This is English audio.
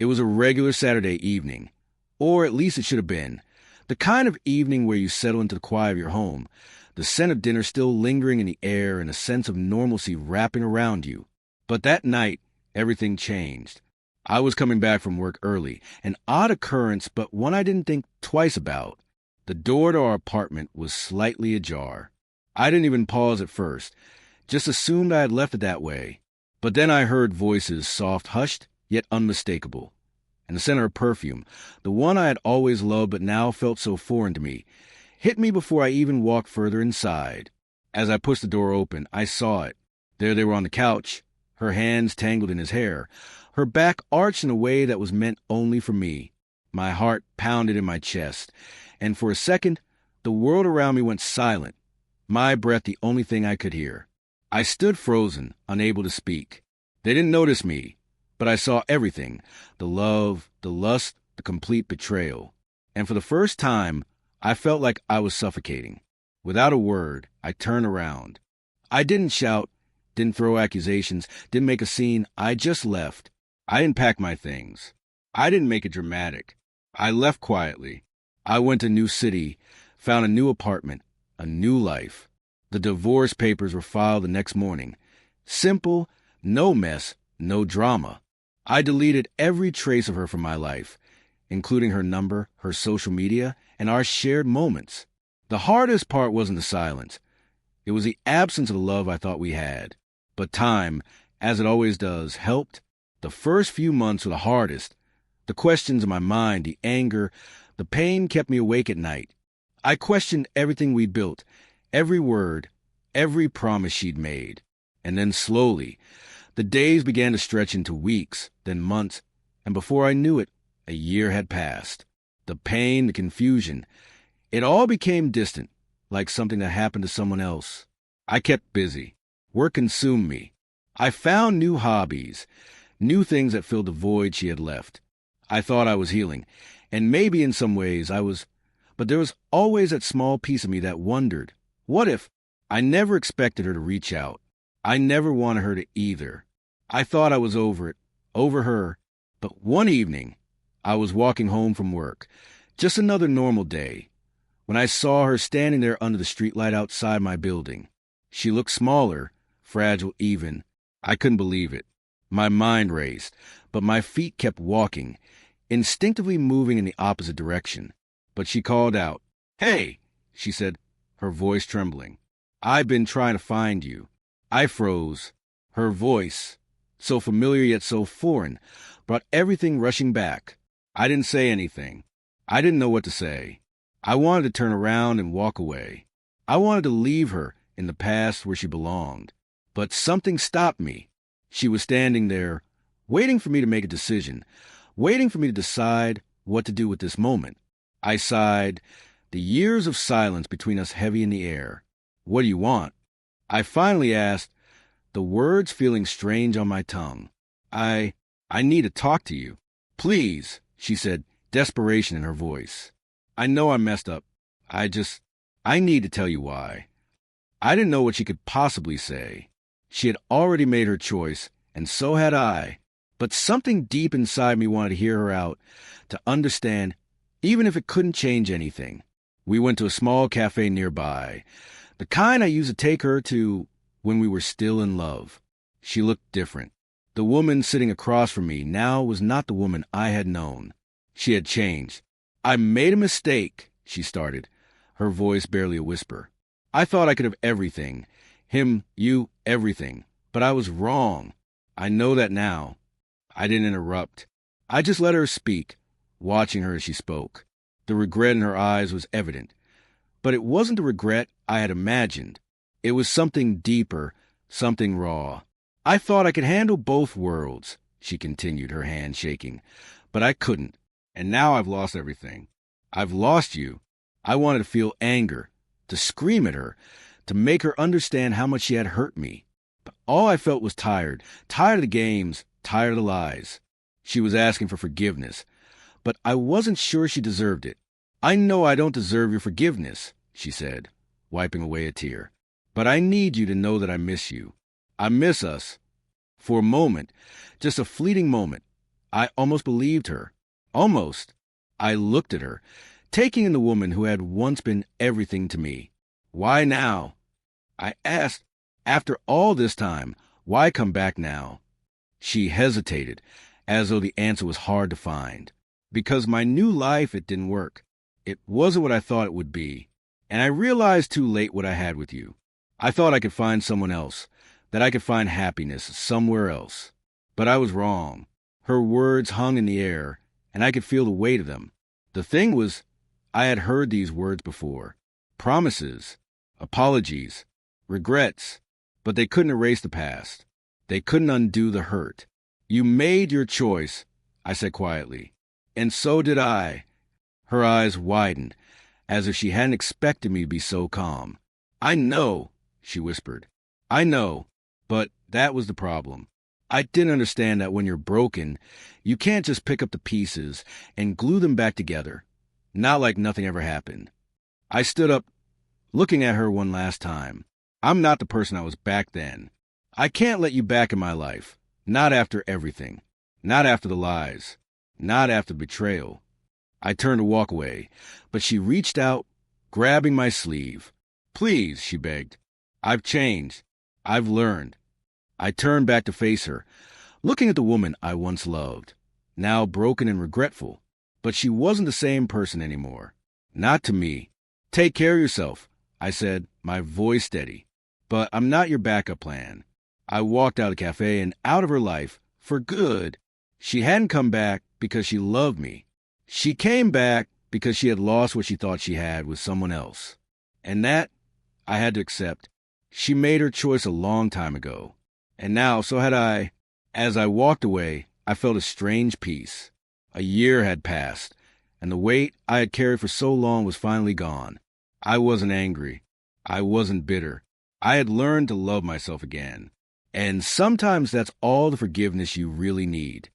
It was a regular Saturday evening, or at least it should have been. The kind of evening where you settle into the quiet of your home, the scent of dinner still lingering in the air and a sense of normalcy wrapping around you. But that night, everything changed. I was coming back from work early, an odd occurrence, but one I didn't think twice about. The door to our apartment was slightly ajar. I didn't even pause at first, just assumed I had left it that way. But then I heard voices, soft, hushed, yet unmistakable. And the scent of her perfume, the one I had always loved but now felt so foreign to me, hit me before I even walked further inside. As I pushed the door open, I saw it. There they were on the couch, her hands tangled in his hair, her back arched in a way that was meant only for me. My heart pounded in my chest, and for a second, the world around me went silent, my breath the only thing I could hear. I stood frozen, unable to speak. They didn't notice me, but I saw everything, the love, the lust, the complete betrayal. And for the first time, I felt like I was suffocating. Without a word, I turned around. I didn't shout, didn't throw accusations, didn't make a scene. I just left. I didn't pack my things. I didn't make it dramatic. I left quietly. I went to a new city, found a new apartment, a new life. The divorce papers were filed the next morning. Simple, no mess, no drama. I deleted every trace of her from my life, including her number, her social media, and our shared moments. The hardest part wasn't the silence. It was the absence of the love I thought we had. But time, as it always does, helped. The first few months were the hardest. The questions in my mind, the anger, the pain kept me awake at night. I questioned everything we built, every word, every promise she'd made. And then slowly, the days began to stretch into weeks, then months, and before I knew it, a year had passed. The pain, the confusion, it all became distant, like something that happened to someone else. I kept busy. Work consumed me. I found new hobbies, new things that filled the void she had left. I thought I was healing, and maybe in some ways I was, but there was always that small piece of me that wondered, what if? I never expected her to reach out. I never wanted her to either. I thought I was over it, over her. But one evening, I was walking home from work, just another normal day, when I saw her standing there under the streetlight outside my building. She looked smaller, fragile even. I couldn't believe it. My mind raced, but my feet kept walking, instinctively moving in the opposite direction. But she called out, "Hey," she said, her voice trembling. "I've been trying to find you." I froze. Her voice, so familiar yet so foreign, brought everything rushing back. I didn't say anything. I didn't know what to say. I wanted to turn around and walk away. I wanted to leave her in the past where she belonged. But something stopped me. She was standing there, waiting for me to make a decision, waiting for me to decide what to do with this moment. I sighed, the years of silence between us heavy in the air. "What do you want?" I finally asked, the words feeling strange on my tongue. I need to talk to you." "Please," she said, desperation in her voice. "I know I messed up. I need to tell you why." I didn't know what she could possibly say. She had already made her choice, and so had I. But something deep inside me wanted to hear her out, to understand, even if it couldn't change anything. We went to a small cafe nearby, the kind I used to take her to when we were still in love. She looked different. The woman sitting across from me now was not the woman I had known. She had changed. "I made a mistake," she started, her voice barely a whisper. "I thought I could have everything. Him, you, everything. But I was wrong. I know that now." I didn't interrupt. I just let her speak, watching her as she spoke. The regret in her eyes was evident. But it wasn't the regret I had imagined. It was something deeper, something raw. "I thought I could handle both worlds," she continued, her hand shaking. "But I couldn't. And now I've lost everything. I've lost you." I wanted to feel anger, to scream at her, to make her understand how much she had hurt me. But all I felt was tired of the games, tired of the lies. She was asking for forgiveness, but I wasn't sure she deserved it. "I know I don't deserve your forgiveness," she said, wiping away a tear. "But I need you to know that I miss you. I miss us. For a moment, just a fleeting moment, I almost believed her. Almost. I looked at her, taking in the woman who had once been everything to me. Why now? I asked, after all this time, why come back now? She hesitated, as though the answer was hard to find. Because my new life, it didn't work. It wasn't what I thought it would be. And I realized too late what I had with you. I thought I could find someone else, that I could find happiness somewhere else. But I was wrong. Her words hung in the air, and I could feel the weight of them. The thing was, I had heard these words before. Promises, apologies, regrets, but they couldn't erase the past. They couldn't undo the hurt. You made your choice, I said quietly. And so did I. Her eyes widened, as if she hadn't expected me to be so calm. I know, she whispered. I know, but that was the problem. I didn't understand that when you're broken, you can't just pick up the pieces and glue them back together. Not like nothing ever happened. I stood up, looking at her one last time. I'm not the person I was back then. I can't let you back in my life. Not after everything. Not after the lies. Not after betrayal. I turned to walk away, but she reached out, grabbing my sleeve. Please, she begged. I've changed. I've learned. I turned back to face her, looking at the woman I once loved, now broken and regretful. But she wasn't the same person anymore. Not to me. Take care of yourself, I said, my voice steady. But I'm not your backup plan. I walked out of the cafe and out of her life for good. She hadn't come back because she loved me. She came back because she had lost what she thought she had with someone else. And that I had to accept. She made her choice a long time ago. And now, so had I. As I walked away, I felt a strange peace. A year had passed, and the weight I had carried for so long was finally gone. I wasn't angry. I wasn't bitter. I had learned to love myself again. And sometimes that's all the forgiveness you really need.